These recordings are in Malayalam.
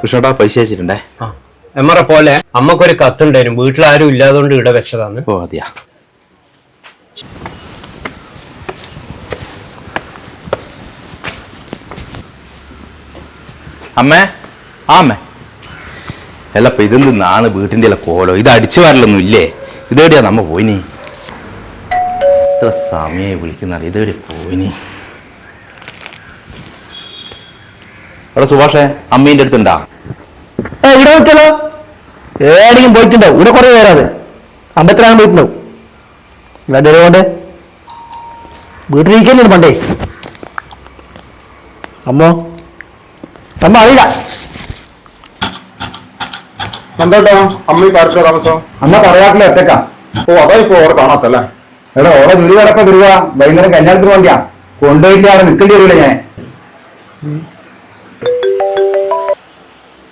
കൃഷ്ണേട്ടാ പൈസ അയച്ചിട്ടുണ്ടേ. എമ്മറെ പോലെ അമ്മക്കൊരു കത്തുണ്ടായിരുന്നു, വീട്ടിലാരും ഇല്ലാതുകൊണ്ട് ഇവിടെ വെച്ചതാണ്. ഓ അതെയാ. അമ്മേ, ആ അമ്മേ, അല്ല ഇപ്പൊ ഇതെന്താണ് വീട്ടിൻ്റെ അല്ല കോലോ? ഇത് അടിച്ചു വരലൊന്നും ഇല്ലേ? ഇതേടിയാ നമ്മ പോയിനി? ഇത്ര സമയമായി വിളിക്കുന്ന, ഇതേടി പോയിനി? അവിടെ സുഭാഷേ അമ്മീൻ്റെ അടുത്തുണ്ടാ? ഇവിടെ വിട്ടല്ലോ, ഏടെങ്കിലും പോയിട്ടുണ്ടാവും. ഇവിടെ കുറെ പേരാത് അമ്പത്തിനാണ് പോയിട്ടുണ്ടാവും. ഇവിടെ കൊണ്ട് വീട്ടിലിരിക്കല്ലേ പണ്ടേ. അമ്മോ അമ്മ അറിയില്ല എന്തോട്ടോ അമ്മ ഈ പാർട്ടിയോ താമസം? അമ്മ പറയാട്ടില്ല ഒറ്റക്കാ. ഓ അതാ ഇപ്പൊ ഓടെ കാണാത്തല്ലേ? എടാ ഓടെ ദുരി കിടപ്പ ദുരുവ വൈകുന്നേരം കല്യാണത്തിന് വേണ്ടിയാ കൊണ്ടുപോയിട്ടില്ല, അവിടെ നിൽക്കേണ്ടി വരില്ല ഞാൻ.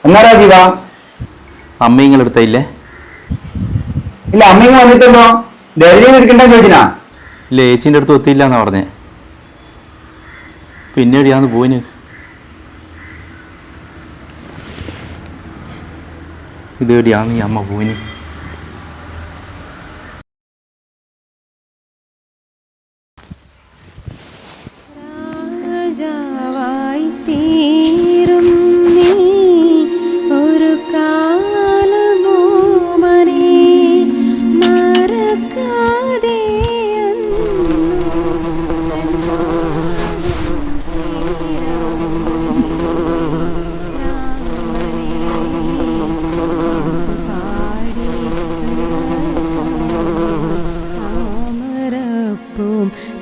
എന്നാ ജീവ അമ്മ ഇങ്ങളെ അടുത്തയില്ലേ? ഇല്ല, അമ്മ ഇങ്ങ് വന്നിട്ടുണ്ടോ? ഡെലിവറി എടുക്കണ്ടെന്ന് ചോദിച്ചാ? ഇല്ല, ഏച്ചീൻ്റെ അടുത്ത് ഒത്തിയില്ല എന്നാ പറഞ്ഞേ. പിന്നെ എവിടെയാന്ന് പോയിന്? ഇതെവിടെയാന്ന് ഈ അമ്മ പോയിന്?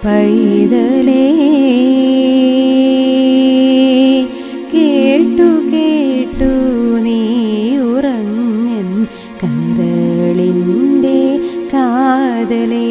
പൈതലേ കേട്ടു കേട്ടു നീ ഉറങ്ങൻ കരളിൻ്റെ കാതലേ.